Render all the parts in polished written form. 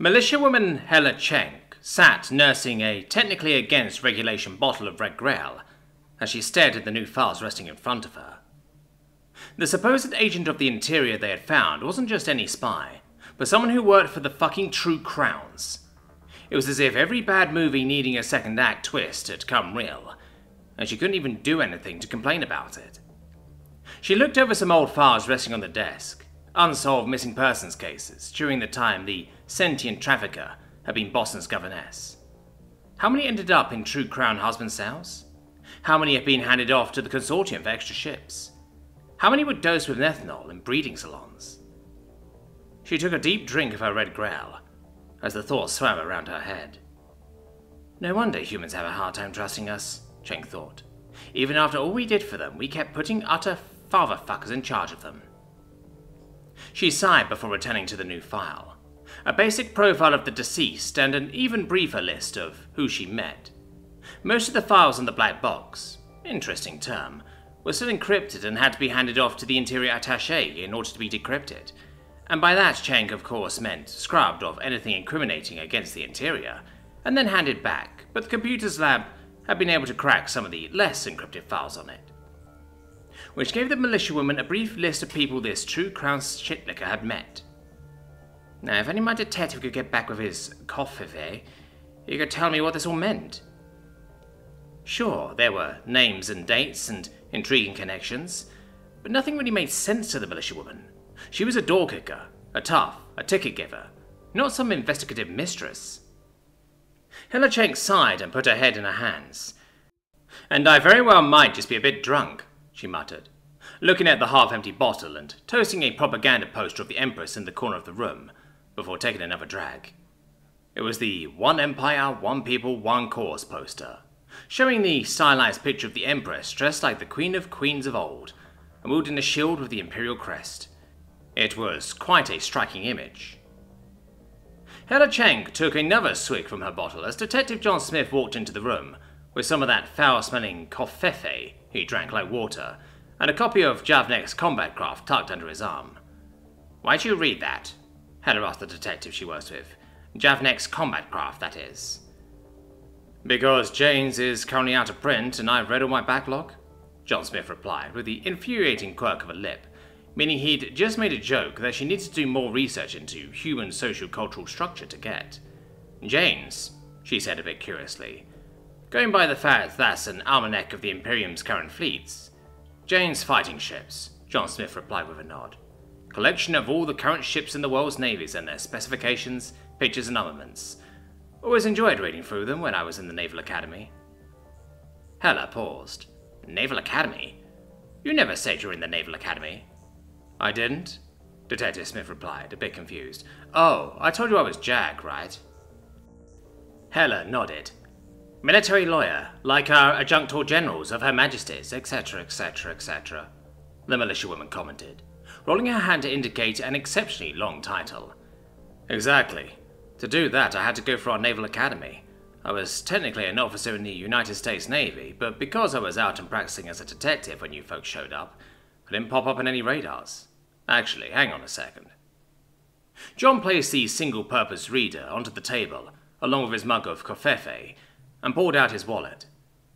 Militiawoman Hella Cenk sat nursing a technically against regulation bottle of red grail as she stared at the new files resting in front of her. The supposed agent of the interior they had found wasn't just any spy, but someone who worked for the fucking True Crowns. It was as if every bad movie needing a second act twist had come real, and she couldn't even do anything to complain about it. She looked over some old files resting on the desk, unsolved missing persons cases during the time the sentient trafficker had been Boston's governess. How many ended up in True Crown husband sales? How many have been handed off to the consortium for extra ships? How many were dosed with ethanol in breeding salons? She took a deep drink of her red grail as the thought swam around her head. No wonder humans have a hard time trusting us, Cenk thought. Even after all we did for them, we kept putting utter fatherfuckers in charge of them. She sighed before returning to the new file. A basic profile of the deceased and an even briefer list of who she met. Most of the files in the black box, interesting term, were still encrypted and had to be handed off to the interior attaché in order to be decrypted. And by that Cenk of course meant scrubbed of anything incriminating against the interior, and then handed back, but the computers lab had been able to crack some of the less encrypted files on it. Which gave the militiawoman a brief list of people this True Crown shitlicker had met. Now, if only my detective could get back with his coffee, he could tell me what this all meant. Sure, there were names and dates and intriguing connections, but nothing really made sense to the militiawoman. She was a door kicker, a tough, a ticket giver, not some investigative mistress. Hella Cenk sighed and put her head in her hands. And I very well might just be a bit drunk, she muttered, looking at the half-empty bottle and toasting a propaganda poster of the Empress in the corner of the room before taking another drag. It was the One Empire, One People, One Cause poster, showing the stylized picture of the Empress dressed like the Queen of Queens of old and wielding a shield with the imperial crest. It was quite a striking image. Hella Cenk took another swig from her bottle as Detective John Smith walked into the room with some of that foul-smelling coffee he drank like water, and a copy of Javnek's combat craft tucked under his arm. "Why'd you read that?" Hella asked the detective she works with. "Javnek's combat craft, that is." "Because Jane's is currently out of print and I've read all my backlog," John Smith replied with the infuriating quirk of a lip, meaning he'd just made a joke that she needed to do more research into human social-cultural structure to get. "Jane's," she said a bit curiously. "Going by the fact that's an almanac of the Imperium's current fleets." "Jane's fighting ships," John Smith replied with a nod. "Collection of all the current ships in the world's navies and their specifications, pictures and armaments. Always enjoyed reading through them when I was in the Naval Academy." Hella paused. "Naval Academy? You never said you were in the Naval Academy." "I didn't?" Detective Smith replied, a bit confused. "Oh, I told you I was Jack, right?" Hella nodded. "Military lawyer, like our adjunctor generals of Her Majesty's, etc., etc., etc., the militiawoman commented, rolling her hand to indicate an exceptionally long title. "Exactly. To do that, I had to go for our Naval Academy. I was technically an officer in the United States Navy, but because I was out and practicing as a detective when you folks showed up, I didn't pop up on any radars. Actually, hang on a second." John placed the single-purpose reader onto the table, along with his mug of coffee, and pulled out his wallet.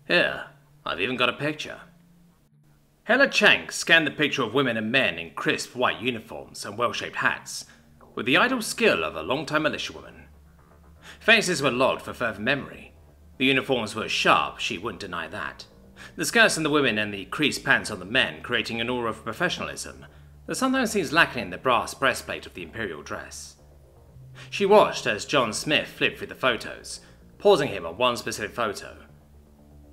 "Here, I've even got a picture." Hella Cenk scanned the picture of women and men in crisp white uniforms and well-shaped hats, with the idle skill of a long-time militiawoman. Faces were logged for further memory. The uniforms were sharp, she wouldn't deny that. The skirts on the women and the creased pants on the men creating an aura of professionalism that sometimes seems lacking in the brass breastplate of the imperial dress. She watched as John Smith flipped through the photos, pausing him on one specific photo.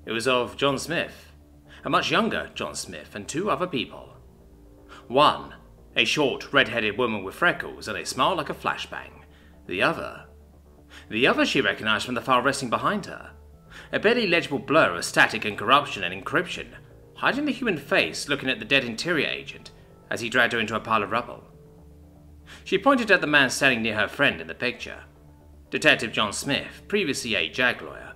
It was of John Smith, a much younger John Smith, and two other people. One, a short, red-headed woman with freckles and a smile like a flashbang. The other she recognized from the file resting behind her. A barely legible blur of static and corruption and encryption, hiding the human face looking at the dead interior agent as he dragged her into a pile of rubble. She pointed at the man standing near her friend in the picture. Detective John Smith, previously a JAG lawyer.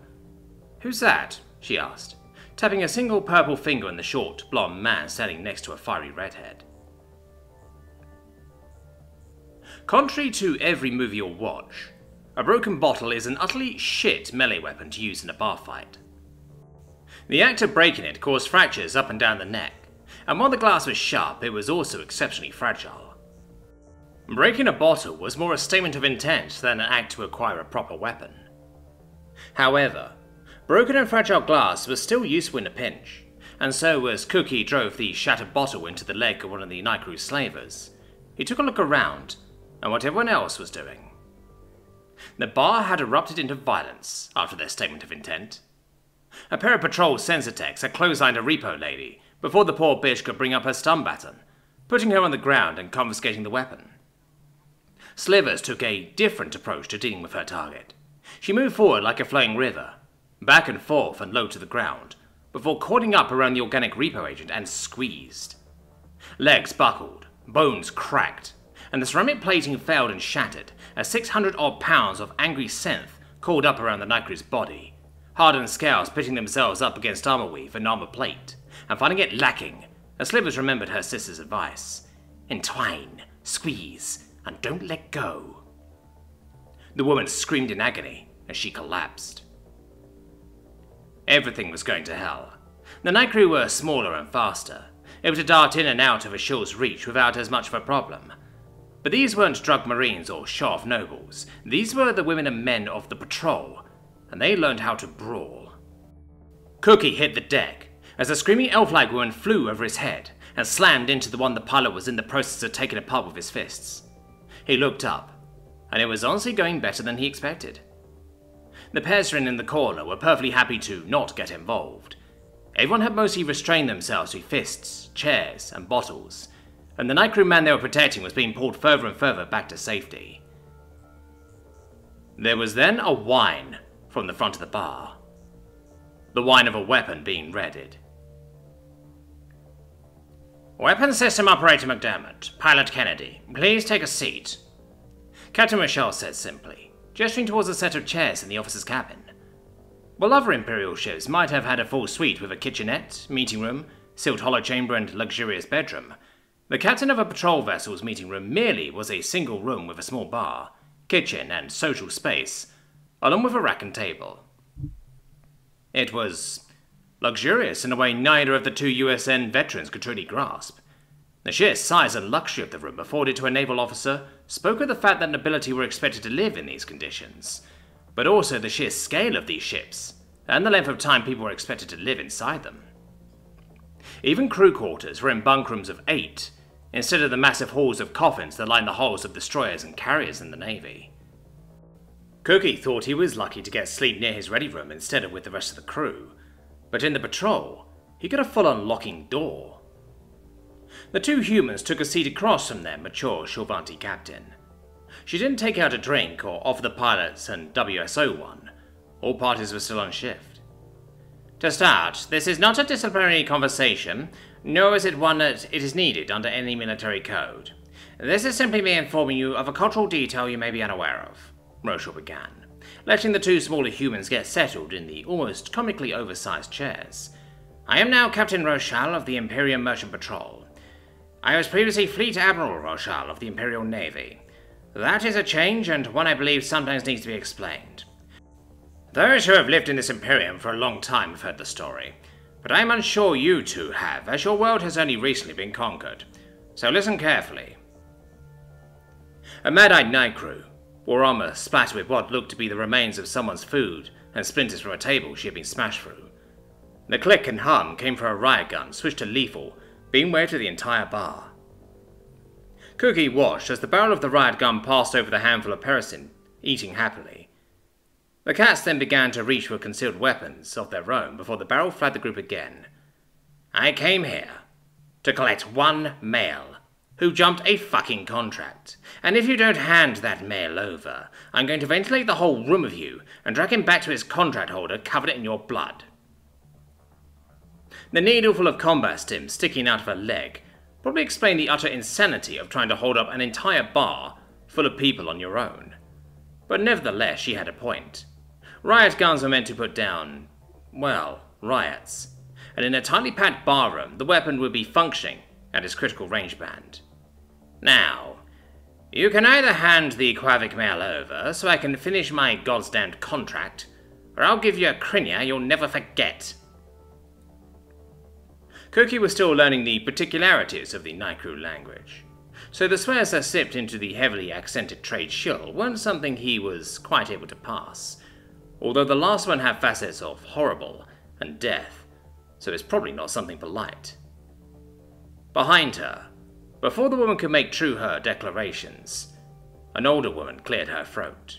"Who's that?" she asked, tapping a single purple finger on the short, blonde man standing next to a fiery redhead. Contrary to every movie you'll watch, a broken bottle is an utterly shit melee weapon to use in a bar fight. The act of breaking it caused fractures up and down the neck, and while the glass was sharp, it was also exceptionally fragile. Breaking a bottle was more a statement of intent than an act to acquire a proper weapon. However, broken and fragile glass was still useful in a pinch, and so as Cookie drove the shattered bottle into the leg of one of the night crew slavers, he took a look around at what everyone else was doing. The bar had erupted into violence after their statement of intent. A pair of patrol sensor techs had clotheslined a repo lady before the poor bitch could bring up her stun baton, putting her on the ground and confiscating the weapon. Slivers took a different approach to dealing with her target. She moved forward like a flowing river, back and forth and low to the ground, before coiling up around the organic repo agent and squeezed. Legs buckled, bones cracked, and the ceramic plating failed and shattered as 600-odd pounds of angry synth coiled up around the night crew's body, hardened scales pitting themselves up against armor weave and armor plate, and finding it lacking, as Slivers remembered her sister's advice: entwine, squeeze, and don't let go. The woman screamed in agony as she collapsed. Everything was going to hell. The night crew were smaller and faster, able to dart in and out of a shield's reach without as much of a problem. But these weren't drug marines or show-off nobles. These were the women and men of the patrol, and they learned how to brawl. Cookie hit the deck as a screaming elf-like woman flew over his head and slammed into the one the pilot was in the process of taking apart with his fists. He looked up, and it was honestly going better than he expected. The peasant in the corner were perfectly happy to not get involved. Everyone had mostly restrained themselves to fists, chairs, and bottles, and the night crew man they were protecting was being pulled further and further back to safety. There was then a whine from the front of the bar. The whine of a weapon being readied. "Weapon System Operator McDermott, Pilot Kennedy, please take a seat," Captain Roshal said simply, gesturing towards a set of chairs in the officer's cabin. While other Imperial ships might have had a full suite with a kitchenette, meeting room, sealed holochamber and luxurious bedroom, the captain of a patrol vessel's meeting room merely was a single room with a small bar, kitchen, and social space, along with a rack and table. It was luxurious in a way neither of the two USN veterans could truly grasp. The sheer size and luxury of the room afforded to a naval officer spoke of the fact that nobility were expected to live in these conditions, but also the sheer scale of these ships, and the length of time people were expected to live inside them. Even crew quarters were in bunk rooms of 8, instead of the massive halls of coffins that lined the hulls of destroyers and carriers in the Navy. Cookie thought he was lucky to get sleep near his ready room instead of with the rest of the crew, but in the patrol, he got a full-on locking door. The two humans took a seat across from their mature Shulvanti captain. She didn't take out a drink or offer the pilots and WSO one. All parties were still on shift. "To start, this is not a disciplinary conversation, nor is it one that it is needed under any military code. This is simply me informing you of a cultural detail you may be unaware of," Roshal began, letting the two smaller humans get settled in the almost comically oversized chairs. "I am now Captain Roshal of the Imperial Merchant Patrol. I was previously Fleet Admiral Roshal of the Imperial Navy. That is a change, and one I believe sometimes needs to be explained. Those who have lived in this Imperium for a long time have heard the story, but I am unsure you two have, as your world has only recently been conquered. So listen carefully." A mad-eyed night crew wore armor splattered with what looked to be the remains of someone's food and splinters from a table she had been smashed through. The click and hum came from a riot gun switched to lethal, being waved to the entire bar. Cookie watched as the barrel of the riot gun passed over the handful of Perisin, eating happily. The cats then began to reach for concealed weapons of their own before the barrel flagged the group again. "I came here to collect one male who jumped a fucking contract, and if you don't hand that male over, I'm going to ventilate the whole room of you and drag him back to his contract holder covered in your blood." The needle full of combat stim sticking out of her leg probably explained the utter insanity of trying to hold up an entire bar full of people on your own. But nevertheless, she had a point. Riot guns were meant to put down, well, riots, and in a tightly packed barroom, the weapon would be functioning at its critical range band. Now, You can either hand the Quavic mail over so I can finish my goddamned contract, or I'll give you a crinier you'll never forget. Cookie was still learning the particularities of the Naikru language, so the swears that slipped into the heavily accented trade shill weren't something he was quite able to pass, although the last one had facets of horrible and death, so it's probably not something polite. Behind her, before the woman could make true her declarations, an older woman cleared her throat.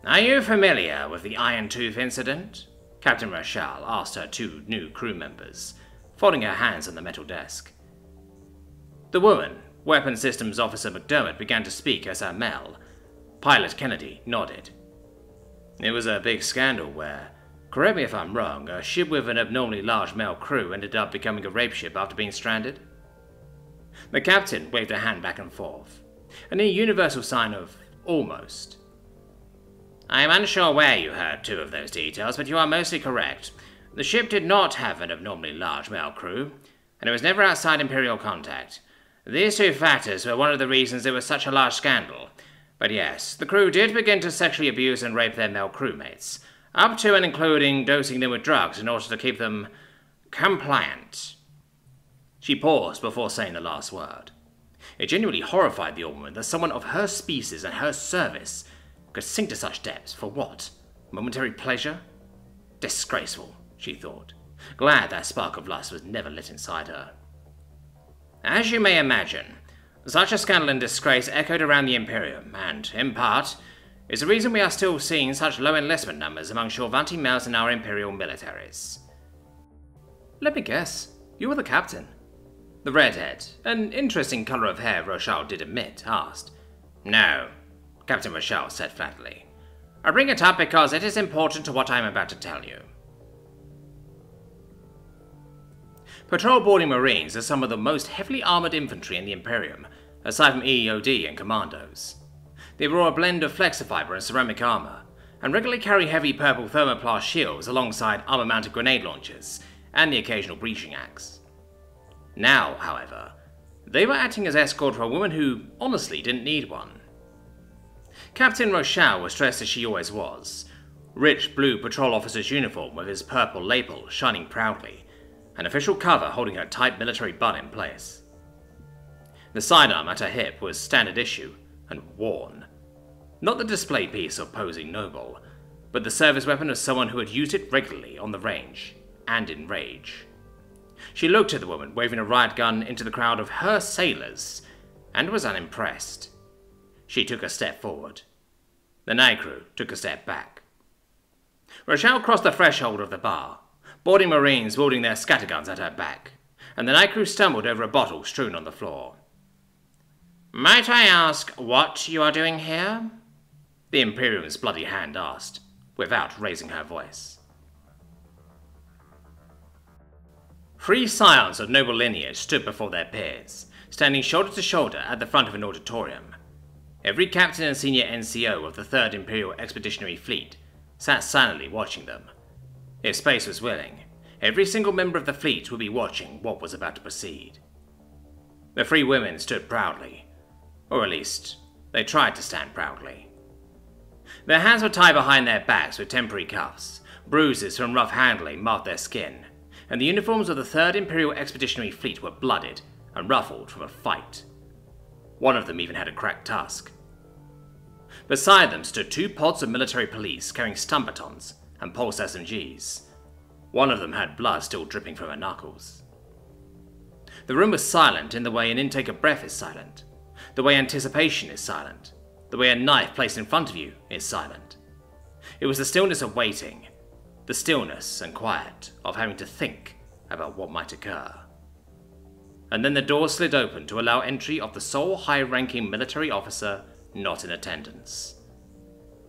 Are you familiar with the Iron Tooth incident? Captain Roshal asked her two new crew members, folding her hands on the metal desk. The woman, Weapons Systems Officer McDermott, began to speak as her Mel. Pilot Kennedy nodded. It was a big scandal where, correct me if I'm wrong, a ship with an abnormally large male crew ended up becoming a rape ship after being stranded. The captain waved a hand back and forth, a near universal sign of almost. I am unsure where you heard two of those details, but you are mostly correct. The ship did not have an abnormally large male crew, and it was never outside Imperial contact. These two factors were one of the reasons there was such a large scandal. But yes, the crew did begin to sexually abuse and rape their male crewmates, up to and including dosing them with drugs in order to keep them compliant. She paused before saying the last word. It genuinely horrified the old woman that someone of her species and her service could sink to such depths for what? Momentary pleasure? Disgraceful, she thought, glad that spark of lust was never lit inside her. As you may imagine, such a scandal and disgrace echoed around the Imperium, and, in part, is the reason we are still seeing such low enlistment numbers among Shorvanti males in our Imperial militaries. Let me guess, you were the captain. The redhead, an interesting colour of hair Roshal did admit, asked. No, Captain Roshal said flatly. I bring it up because it is important to what I am about to tell you. Patrol-boarding Marines are some of the most heavily armoured infantry in the Imperium, aside from EOD and Commandos. They wore a blend of flexifiber and ceramic armour, and regularly carry heavy purple thermoplast shields alongside armour-mounted grenade launchers and the occasional breaching axe. Now, however, they were acting as escort for a woman who, honestly, didn't need one. Captain Roshal was dressed as she always was, rich blue patrol officer's uniform with his purple lapel shining proudly, an official cover holding her tight military butt in place. The sidearm at her hip was standard issue and worn. Not the display piece of posing noble, but the service weapon of someone who had used it regularly on the range, and in rage. She looked at the woman waving a riot gun into the crowd of her sailors, and was unimpressed. She took a step forward. The night crew took a step back. Roshal crossed the threshold of the bar, boarding Marines wielding their scatterguns at her back, and the night crew stumbled over a bottle strewn on the floor. Might I ask what you are doing here? The Imperium's bloody hand asked, without raising her voice. 3 scions of noble lineage stood before their peers, standing shoulder to shoulder at the front of an auditorium. Every captain and senior NCO of the 3rd Imperial Expeditionary Fleet sat silently watching them. If space was willing, every single member of the fleet would be watching what was about to proceed. The 3 women stood proudly, or at least, they tried to stand proudly. Their hands were tied behind their backs with temporary cuffs, bruises from rough handling marked their skin, and the uniforms of the 3rd Imperial Expeditionary Fleet were blooded and ruffled from a fight. One of them even had a cracked tusk. Beside them stood 2 pods of military police carrying stun batons and pulse SMGs. One of them had blood still dripping from her knuckles. The room was silent in the way an intake of breath is silent, the way anticipation is silent, the way a knife placed in front of you is silent. It was the stillness of waiting, the stillness and quiet of having to think about what might occur. And then the door slid open to allow entry of the sole high-ranking military officer not in attendance.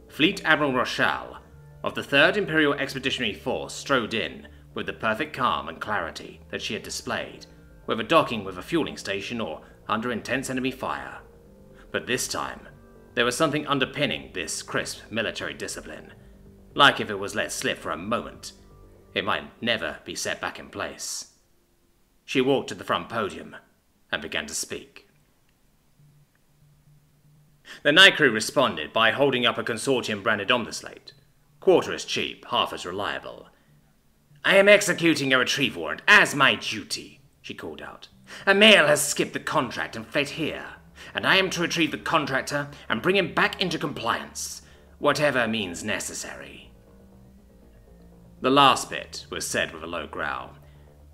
Fleet Admiral Roshal of the 3rd Imperial Expeditionary Force strode in with the perfect calm and clarity that she had displayed, whether docking with a fueling station or under intense enemy fire. But this time, there was something underpinning this crisp military discipline, like if it was let slip for a moment, it might never be set back in place. She walked to the front podium and began to speak. The night crew responded by holding up a consortium-branded omnislate. Quarter as cheap, half as reliable. "I am executing a retrieve warrant as my duty," she called out. "A male has skipped the contract and fled here, and I am to retrieve the contractor and bring him back into compliance, whatever means necessary." The last bit was said with a low growl.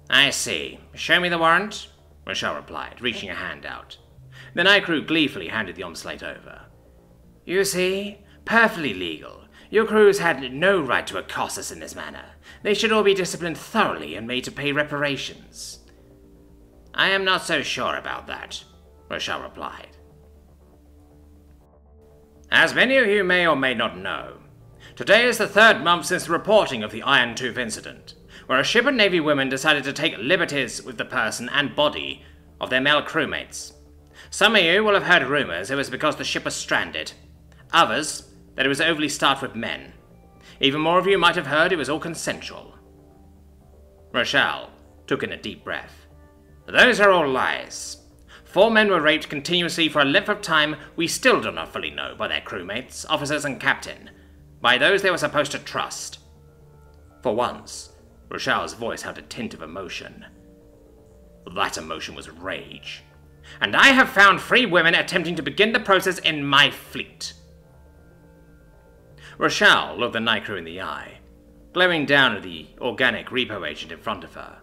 "I see. Show me the warrant," Roshal replied, reaching a hand out. The night crew gleefully handed the omnislate over. "You see? Perfectly legal. Your crews had no right to accost us in this manner. They should all be disciplined thoroughly and made to pay reparations." "I am not so sure about that," Roshal replied. As many of you may or may not know, today is the 3rd month since the reporting of the Iron Tooth incident, where a ship of Navy women decided to take liberties with the person and body of their male crewmates. Some of you will have heard rumors it was because the ship was stranded. Others, that it was overly staffed with men. Even more of you might have heard it was all consensual. Roshal took in a deep breath. "Those are all lies. 4 men were raped continuously for a length of time we still do not fully know by their crewmates, officers and captain, by those they were supposed to trust." For once, Roshal's voice had a tint of emotion. That emotion was rage. "And I have found 3 women attempting to begin the process in my fleet." Roshal looked the night crew in the eye, glaring down at the organic repo agent in front of her.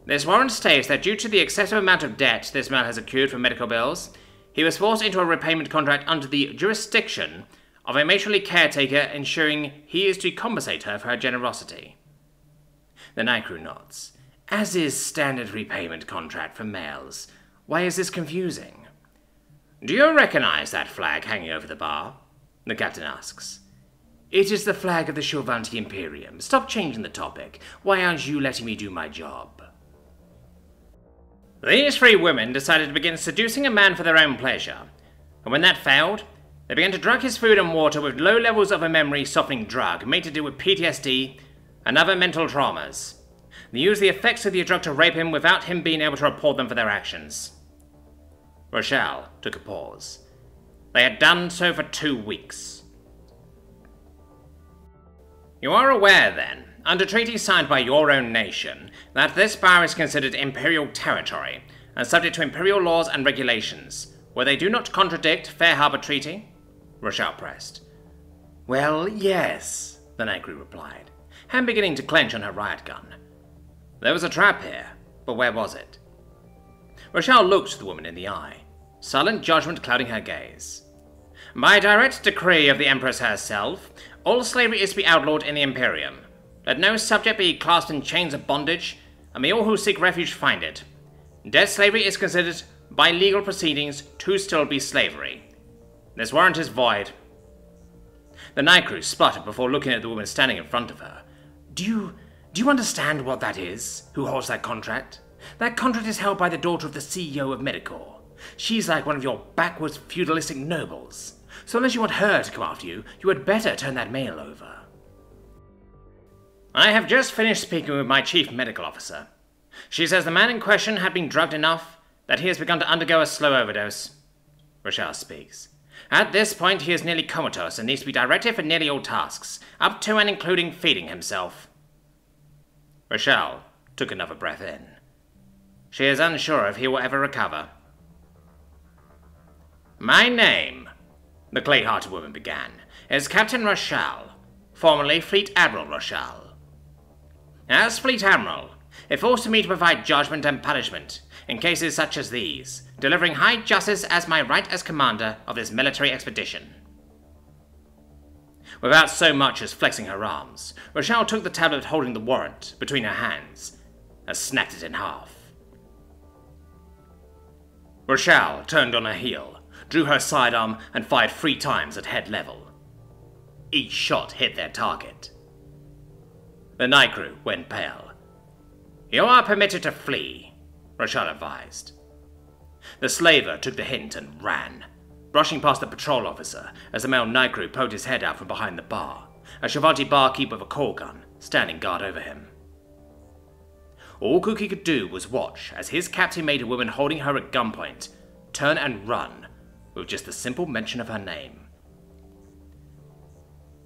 "This warrant states that due to the excessive amount of debt this man has accrued for medical bills, he was forced into a repayment contract under the jurisdiction of a matronly caretaker, ensuring he is to compensate her for her generosity." The night crew nods. "As is standard repayment contract for males. Why is this confusing?" "Do you recognize that flag hanging over the bar?" the captain asks. "It is the flag of the Shilvanti Imperium. Stop changing the topic. Why aren't you letting me do my job?" "These 3 women decided to begin seducing a man for their own pleasure, and when that failed, they began to drug his food and water with low levels of a memory-softening drug made to deal with PTSD and other mental traumas. They used the effects of the drug to rape him without him being able to report them for their actions." Roshal took a pause. "They had done so for 2 weeks. You are aware, then, under treaty signed by your own nation, that this bar is considered Imperial territory and subject to Imperial laws and regulations, where they do not contradict Fair Harbor Treaty?" Roshal pressed. "Well, yes," the night crew replied, hand beginning to clench on her riot gun. "There was a trap here, but where was it?" Roshal looked the woman in the eye, silent judgment clouding her gaze. "By direct decree of the Empress herself, all slavery is to be outlawed in the Imperium. Let no subject be clasped in chains of bondage, and may all who seek refuge find it. Dead slavery is considered, by legal proceedings, to still be slavery. This warrant is void." The night crew spluttered before looking at the woman standing in front of her. Do you understand what that is? Who holds that contract? That contract is held by the daughter of the CEO of Medicor. She's like one of your backwards feudalistic nobles. So unless you want her to come after you, you had better turn that mail over." "I have just finished speaking with my chief medical officer. She says the man in question had been drugged enough that he has begun to undergo a slow overdose." Roshal speaks. "At this point, he is nearly comatose and needs to be directed for nearly all tasks, up to and including feeding himself." Roshal took another breath in. She is unsure if he will ever recover. "My name," the clay-hearted woman began, "is Captain Roshal, formerly Fleet Admiral Roshal. As Fleet Admiral, it falls to me to provide judgment and punishment in cases such as these, delivering high justice as my right as commander of this military expedition." Without so much as flexing her arms, Roshal took the tablet holding the warrant between her hands and snapped it in half. Roshal turned on her heel, drew her sidearm, and fired 3 times at head level. Each shot hit their target. The night crew went pale. "You are permitted to flee," Roshal advised. The slaver took the hint and ran, brushing past the patrol officer as the male night crew poked his head out from behind the bar, a Shilvanti barkeep with a call gun standing guard over him. All Cookie could do was watch as his captain made a woman holding her at gunpoint turn and run, with just the simple mention of her name.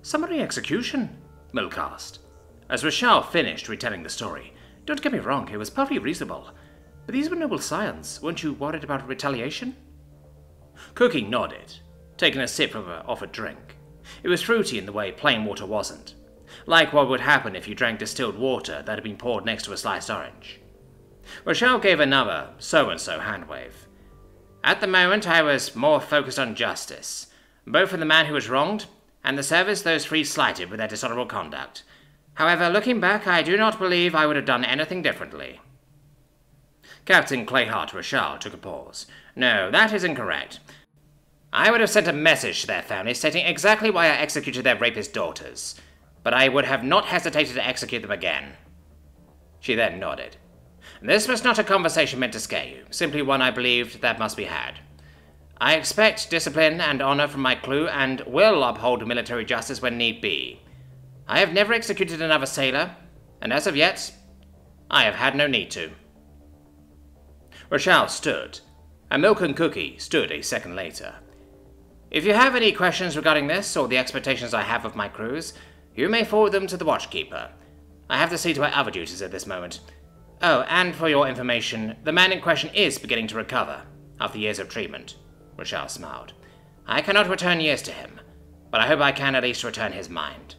"Summary execution?" Malik asked. As Roshal finished retelling the story, "Don't get me wrong, it was perfectly reasonable. But these were noble scions. Weren't you worried about retaliation?" Cookie nodded, taking a sip of her offered drink. It was fruity in the way plain water wasn't, like what would happen if you drank distilled water that had been poured next to a sliced orange. Roshal gave another so-and-so hand wave. "At the moment, I was more focused on justice, both for the man who was wronged and the service those three slighted with their dishonorable conduct. However, looking back, I do not believe I would have done anything differently." Captain Clayhart Roshal took a pause. "No, that is incorrect. I would have sent a message to their families stating exactly why I executed their rapist daughters, but I would have not hesitated to execute them again." She then nodded. "This was not a conversation meant to scare you, simply one I believed that must be had. I expect discipline and honor from my crew and will uphold military justice when need be. I have never executed another sailor, and as of yet, I have had no need to." Roshal stood, and Milk and Cookie stood a second later. "If you have any questions regarding this, or the expectations I have of my crews, you may forward them to the Watchkeeper. I have to see to my other duties at this moment. Oh, and for your information, the man in question is beginning to recover, after years of treatment." Roshal smiled. "I cannot return years to him, but I hope I can at least return his mind."